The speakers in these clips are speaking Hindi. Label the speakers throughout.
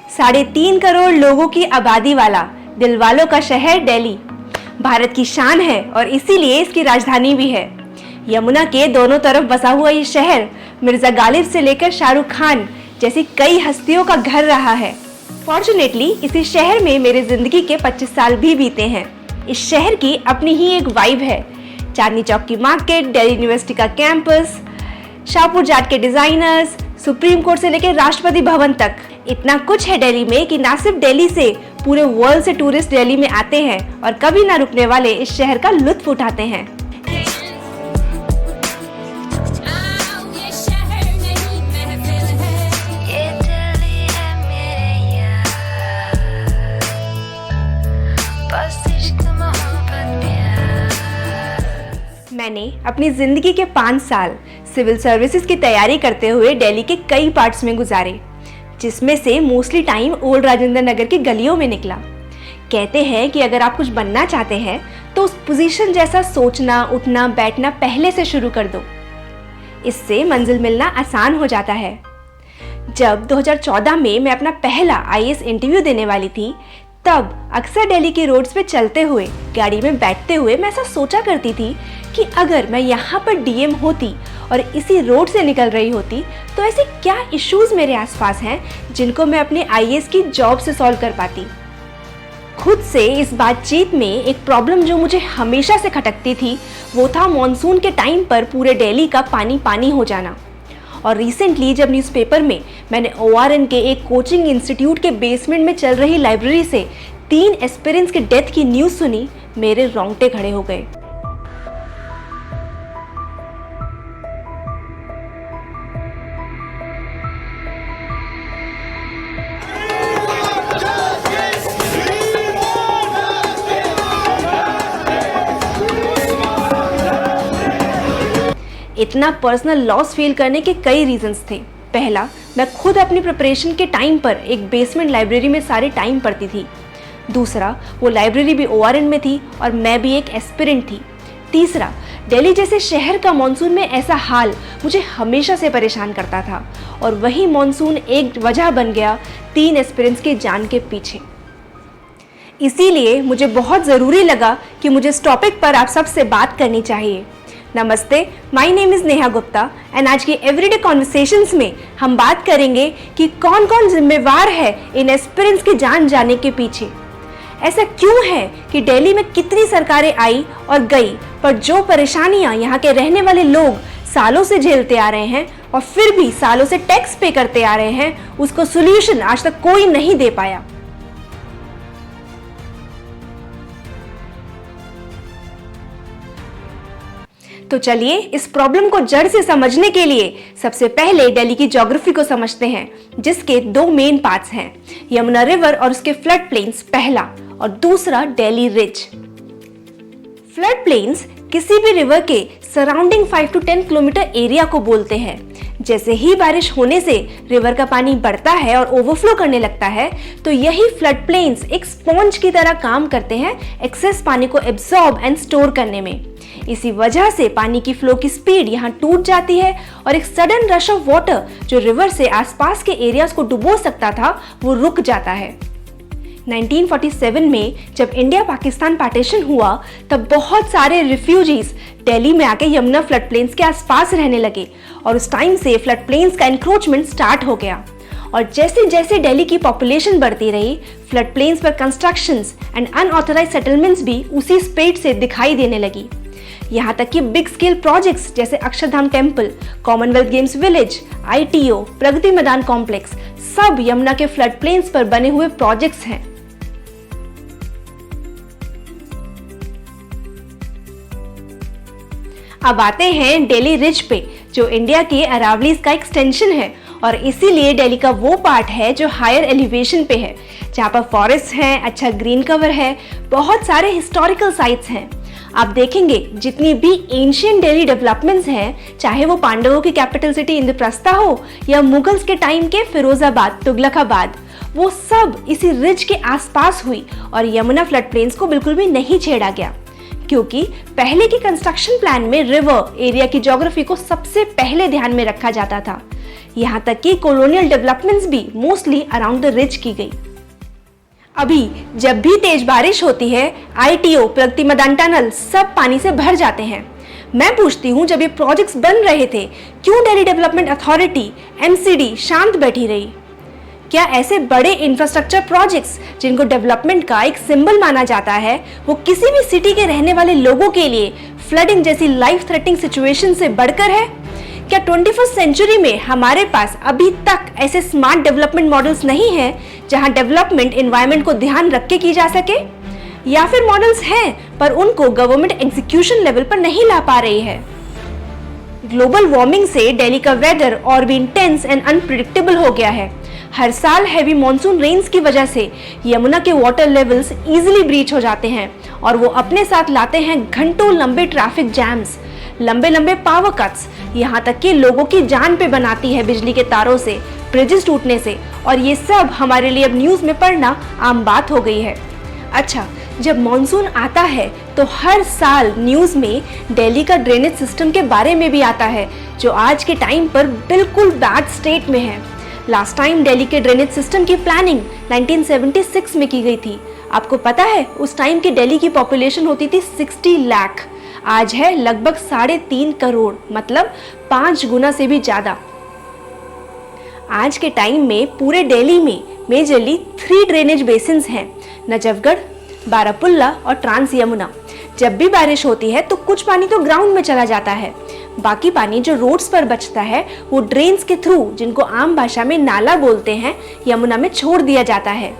Speaker 1: 3.5 करोड़ लोगों की आबादी वाला दिलवालों का शहर दिल्ली भारत की शान है और इसीलिए इसकी राजधानी भी है। यमुना के दोनों तरफ बसा हुआ ये शहर मिर्जा गालिब से लेकर शाहरुख खान जैसी कई हस्तियों का घर रहा है। फॉर्चुनेटली इसी शहर में मेरे जिंदगी के 25 साल भी बीते हैं। इस शहर की अपनी ही एक वाइब है। चांदनी चौक की मार्केट, दिल्ली यूनिवर्सिटी का कैंपस, शाहपुर जाट के डिजाइनर्स, सुप्रीम कोर्ट से लेकर राष्ट्रपति भवन तक, इतना कुछ है दिल्ली में कि ना सिर्फ दिल्ली से पूरे वर्ल्ड से टूरिस्ट दिल्ली में आते हैं और कभी ना रुकने वाले इस शहर का लुत्फ उठाते हैं। मैंने अपनी जिंदगी के 5 साल सिविल सर्विसेज की तैयारी करते हुए दिल्ली के कई पार्ट्स में गुजारे, जिसमें से mostly time old Rajendra Nagar की गलियों में निकला। कहते हैं कि अगर आप कुछ बनना चाहते हैं तो उस पोजीशन जैसा सोचना, उठना, बैठना पहले से शुरू कर दो। इससे मंजिल मिलना आसान हो जाता है। जब 2014 में मैं अपना पहला IAS इंटरव्यू देने वाली थी, तब अक्सर दिल्ली के रोड्स पे चलते हुए, गाड़ी में बैठते हुए मैं ऐसा सोचा करती थी कि अगर मैं यहाँ पर DM होती और इसी रोड से निकल रही होती तो ऐसे क्या इश्यूज मेरे आसपास हैं जिनको मैं अपने IAS की जॉब से सॉल्व कर पाती। खुद से इस बातचीत में एक प्रॉब्लम जो मुझे हमेशा से खटकती थी वो था मॉनसून के टाइम पर पूरे दिल्ली का पानी पानी हो जाना। और रिसेंटली जब न्यूज़पेपर में मैंने ORN के एक कोचिंग इंस्टीट्यूट के बेसमेंट में चल रही लाइब्रेरी से 3 एस्पिरेंट्स के डेथ की न्यूज़ सुनी, मेरे रोंगटे खड़े हो गए। इतना पर्सनल लॉस फील करने के कई रीजंस थे। पहला, मैं खुद अपनी प्रिपरेशन के टाइम पर एक बेसमेंट लाइब्रेरी में सारे टाइम पढ़ती थी। दूसरा, वो लाइब्रेरी भी ORN में थी और मैं भी एक एस्पिरेंट थी। तीसरा, दिल्ली जैसे शहर का मॉनसून में ऐसा हाल मुझे हमेशा से परेशान करता था और वही मॉनसून एक वजह बन गया 3 एस्पिरेंट्स के जान के पीछे। इसीलिए मुझे बहुत ज़रूरी लगा कि मुझे इस टॉपिक पर आप सबसे बात करनी चाहिए। नमस्ते, my name is Neha Gupta and आज की एवरीडे कॉन्वर्सेशंस में हम बात करेंगे कि कौन कौन जिम्मेवार है इन एस्पिरेंट्स की जान जाने के पीछे। ऐसा क्यों है कि दिल्ली में कितनी सरकारें आई और गई, पर जो परेशानियां यहाँ के रहने वाले लोग सालों से झेलते आ रहे हैं और फिर भी सालों से टैक्स पे करते आ रहे हैं, उसको सोल्यूशन आज तक कोई नहीं दे पाया। तो चलिए इस प्रॉब्लम को जड़ से समझने के लिए सबसे पहले दिल्ली की ज्योग्राफी को समझते हैं, जिसके 2 मेन पार्ट्स हैं, यमुना रिवर और उसके फ्लड प्लेन्स पहला, और दूसरा दिल्ली रिज। फ्लड प्लेन्स किसी भी रिवर के सराउंडिंग 5 to 10 किलोमीटर एरिया को बोलते हैं। जैसे ही बारिश होने से रिवर का पानी बढ़ता है और ओवरफ्लो करने लगता है, तो यही फ्लड प्लेन्स एक स्पॉन्ज की तरह काम करते हैं एक्सेस पानी को एब्जॉर्ब एंड स्टोर करने में। इसी वजह से पानी की फ्लो की स्पीड यहाँ टूट जाती है और एक सडन रश ऑफ वाटर जो रिवर से आसपास के एरियाज को डुबो सकता था, वो रुक जाता है। 1947 में जब इंडिया पाकिस्तान पार्टीशन हुआ, तब बहुत सारे रिफ्यूजीज दिल्ली में आके यमुना फ्लड प्लेन्स के आसपास रहने लगे और उस टाइम से फ्लड प्लेन्स का एंक्रोचमेंट स्टार्ट हो गया। और जैसे जैसे दिल्ली की पॉपुलेशन बढ़ती रही, फ्लड प्लेन्स पर कंस्ट्रक्शंस एंड अनऑथराइज्ड सेटलमेंट्स भी उसी स्पीड से दिखाई देने लगी। यहाँ तक कि बिग स्केल प्रोजेक्ट्स जैसे Akshardham temple, Commonwealth games village, ITO, Pragati Maidan complex, सब यमुना के फ्लड प्लेन्स पर बने हुए प्रोजेक्ट्स हैं। अब आते हैं दिल्ली रिज पे, जो इंडिया के अरावलीज का एक्सटेंशन है और इसीलिए दिल्ली का वो पार्ट है जो हायर एलिवेशन पे है, जहाँ पर फॉरेस्ट हैं, अच्छा ग्रीन कवर है, बहुत सारे हिस्टोरिकल साइट्स हैं। आप देखेंगे जितनी भी एंशियंट दिल्ली डेवलपमेंट्स हैं, चाहे वो पांडवों की कैपिटल सिटी इंद्रप्रस्था हो या मुगल्स के टाइम के फिरोजाबाद, तुगलकाबाद, वो सब इसी रिज के आसपास हुई और यमुना फ्लड प्लेन्स को बिल्कुल भी नहीं छेड़ा गया, क्योंकि पहले की कंस्ट्रक्शन प्लान में रिवर एरिया की ज्योग्राफी को सबसे पहले ध्यान में रखा जाता था। यहाँ तक कि कॉलोनियल डेवलपमेंट्स भी मोस्टली अराउंड द रिच की गई। अभी जब भी तेज बारिश होती है, ITO, प्रगति मैदान टनल सब पानी से भर जाते हैं। मैं पूछती हूँ, जब ये प्रोजेक्ट्स बन रहे थे, क्यों दिल्ली डेवलपमेंट अथॉरिटी MCD शांत बैठी रही? क्या ऐसे बड़े इंफ्रास्ट्रक्चर प्रोजेक्ट्स जिनको डेवलपमेंट का एक सिंबल माना जाता है, वो किसी भी सिटी के रहने वाले लोगों के लिए फ्लडिंग जैसी लाइफ थ्रेटनिंग सिचुएशन से बढ़कर है? क्या 21st सेंचुरी में हमारे पास अभी तक ऐसे स्मार्ट डेवलपमेंट मॉडल्स नहीं है जहां डेवलपमेंट एनवायरनमेंट को ध्यान रख के की जा सके? या फिर मॉडल्स हैं पर उनको गवर्नमेंट एग्जीक्यूशन लेवल पर नहीं ला पा रही है? ग्लोबल वार्मिंग से दिल्ली का वेदर और भी इंटेंस एंड अनप्रिडिक्टेबल हो गया है। हर साल हैवी मॉनसून रेन्स की वजह से यमुना के वाटर लेवल्स इजीली ब्रीच हो जाते हैं और वो अपने साथ लाते हैं घंटों लंबे ट्रैफिक जैम्स, लंबे लंबे पावर कट्स, यहाँ तक कि लोगों की जान पे बनाती है बिजली के तारों से, ब्रिजेस टूटने से, और ये सब हमारे लिए अब न्यूज़ में पढ़ना आम बात हो गई है। अच्छा, जब मॉनसून आता है तो हर साल न्यूज़ में दिल्ली का ड्रेनेज सिस्टम के बारे में भी आता है, जो आज के टाइम पर बिल्कुल बैड स्टेट में है। लास्ट टाइम दिल्ली के ड्रेनेज सिस्टम की प्लानिंग 1976 में की गई थी। आपको पता है, उस टाइम की दिल्ली की पॉपुलेशन होती थी 60 लाख, आज है लगभग 3.5 करोड़, मतलब 5 गुना से भी ज्यादा। आज के टाइम में पूरे दिल्ली में मेजरली 3 ड्रेनेज बेसिन्स हैं, नजफगढ़, बारापुल्ला और ट्रांस यमुना। जब भी बारिश होती है तो कुछ पानी तो ग्राउंड में चला जाता है, बाकी पानी जो रोड्स पर बचता है वो ड्रेन्स के थ्रू, जिनको आम भाषा में नाला बोलते हैं, यमुना में छोड़ दिया जाता है।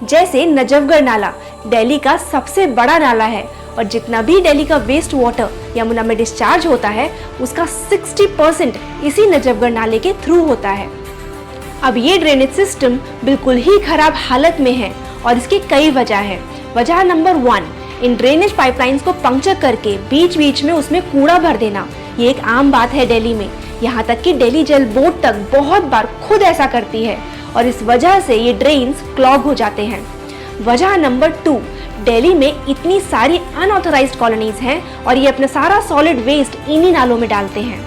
Speaker 1: जैसे नजफगढ़ नाला दिल्ली का सबसे बड़ा नाला है और जितना भी दिल्ली का वेस्ट वाटर यमुना में डिस्चार्ज होता है उसका 60% इसी नजफगढ़ नाले के थ्रू होता है। अब ये ड्रेनेज सिस्टम बिल्कुल ही खराब हालत में है और इसकी कई वजह है। वजह नंबर 1, इन ड्रेनेज पाइपलाइंस को पंक्चर करके बीच बीच में उसमें कूड़ा भर देना। ये एक आम बात है दिल्ली में, यहाँ तक कि दिल्ली जल बोर्ड तक बहुत बार खुद ऐसा करती है और इस वजह से ये ड्रेन्स क्लॉग हो जाते हैं। वजह नंबर 2, दिल्ली में इतनी सारी अनऑथराइज्ड कॉलोनीज हैं और ये अपना सारा सॉलिड वेस्ट इन्हीं नालों में डालते हैं।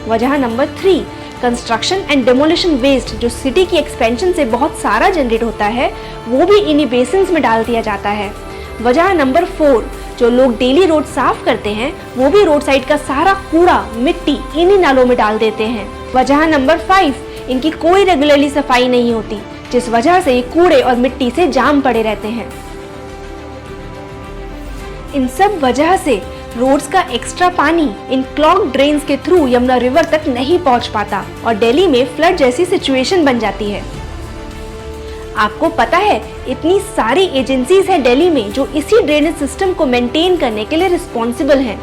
Speaker 1: वजह number 3, construction and demolition waste जो सिटी की एक्सपेंशन से बहुत सारा जनरेट होता है वो भी इन्हीं बेसिन्स में डाल दिया जाता है। वजह नंबर 4, जो लोग डेली रोड साफ करते हैं वो भी रोड साइड का सारा कूड़ा, मिट्टी इन्हीं नालों में डाल देते हैं। वजह नंबर 5, इनकी कोई रेगुलरली सफाई नहीं होती, जिस वजह से ये कूड़े और मिट्टी से जाम पड़े रहते हैं। इन सब वजह से रोड्स का एक्स्ट्रा पानी इन क्लॉग ड्रेन्स के थ्रू यमुना रिवर तक नहीं पहुंच पाता और दिल्ली में फ्लड जैसी सिचुएशन बन जाती है। आपको पता है, इतनी सारी एजेंसीज हैं दिल्ली में जो इसी ड्रेनेज सिस्टम को मेंटेन करने के लिए रिस्पॉन्सिबल हैं,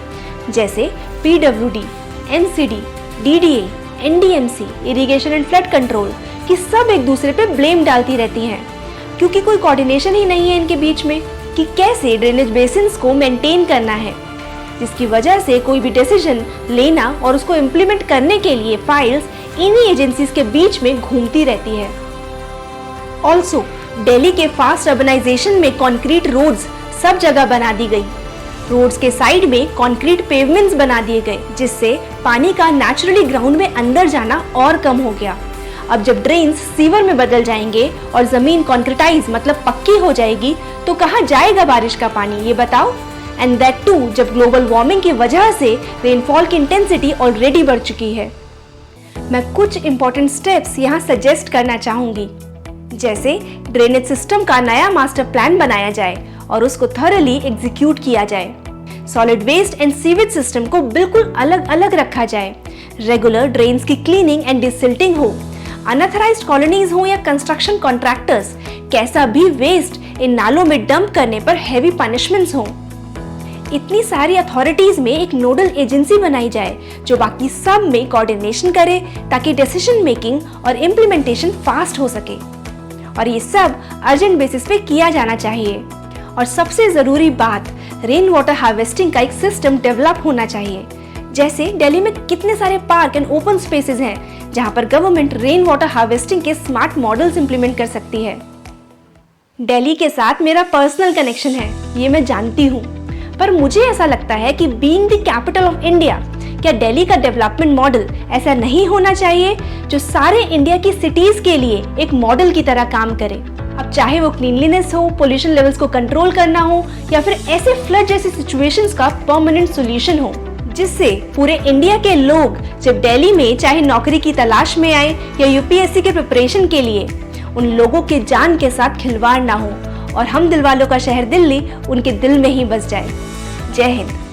Speaker 1: जैसे PWD, NCD, DDA, NDMC, irrigation and flood control, कि सब एक दूसरे पे ब्लेम डालती रहती हैं क्योंकि कोई कोऑर्डिनेशन ही नहीं है इनके बीच में कि कैसे ड्रेनेज बेसिन्स को मेंटेन करना है, जिसकी वजह से कोई भी डिसीजन लेना और उसको इम्प्लीमेंट करने के लिए फाइल्स इन्हीं एजेंसीज के बीच में घूमती रहती है। ऑल्सो दिल्ली के फास्ट अर्बनाइजेशन में कंक्रीट रोड्स सब जगह बना दी गई। रोड्स के साइड में कंक्रीट पेवमेंट्स बना दिए गए, जिससे पानी का नेचुरली ग्राउंड में अंदर जाना और कम हो गया। अब जब ड्रेन्स सीवर में बदल जाएंगे और जमीन कॉन्क्रीटाइज मतलब पक्की हो जाएगी तो कहाँ जाएगा बारिश का पानी, ये बताओ। एंड दैट टू जब ग्लोबल वार्मिंग की वजह से रेनफॉल की इंटेंसिटी ऑलरेडी बढ़ चुकी है। मैं कुछ इंपॉर्टेंट स्टेप्स यहाँ सजेस्ट करना चाहूंगी, जैसे ड्रेनेज सिस्टम का नया मास्टर प्लान बनाया जाए और उसको थॉरली एग्जीक्यूट किया जाए। Solid waste and sewage system को बिल्कुल अलग अलग रखा जाए। रेगुलर ड्रेन्स की क्लीनिंग एंड डिसिल्टिंग हो। अनऑथराइज्ड कॉलोनीज हो या कंस्ट्रक्शन कॉन्ट्रैक्टर्स, कैसा भी वेस्ट इन नालों में डंप करने पर हैवी पनिशमेंट्स हो। इतनी सारी अथॉरिटीज में एक नोडल एजेंसी बनाई जाए जो बाकी सब में कोऑर्डिनेशन करे ताकि डिसीजन मेकिंग और इम्प्लीमेंटेशन फास्ट हो सके। और ये सब अर्जेंट बेसिस पे किया जाना चाहिए। और सबसे जरूरी बात, रेन वाटर हार्वेस्टिंग का एक सिस्टम डेवलप होना चाहिए। जैसे दिल्ली में कितने सारे पार्क एंड ओपन स्पेसेस हैं जहां पर गवर्नमेंट रेन वाटर हार्वेस्टिंग के स्मार्ट मॉडल्स इंप्लीमेंट कर सकती है। दिल्ली के साथ मेरा पर्सनल कनेक्शन है, ये मैं जानती हूँ, पर मुझे ऐसा लगता है कि being the capital of India, क्या दिल्ली का डेवलपमेंट मॉडल ऐसा नहीं होना चाहिए जो सारे इंडिया की सिटीज के लिए एक मॉडल की तरह काम करे? अब चाहे वो क्लीनलीनेस हो, पोल्यूशन लेवल्स को कंट्रोल करना हो या फिर ऐसे फ्लड जैसी सिचुएशंस का परमानेंट सॉल्यूशन हो, जिससे पूरे इंडिया के लोग जब दिल्ली में चाहे नौकरी की तलाश में आए या यूपीएससी के प्रिपरेशन के लिए, उन लोगों के जान के साथ खिलवाड़ ना हो और हम दिलवालों का शहर दिल्ली उनके दिल में ही बस जाए। जय हिंद।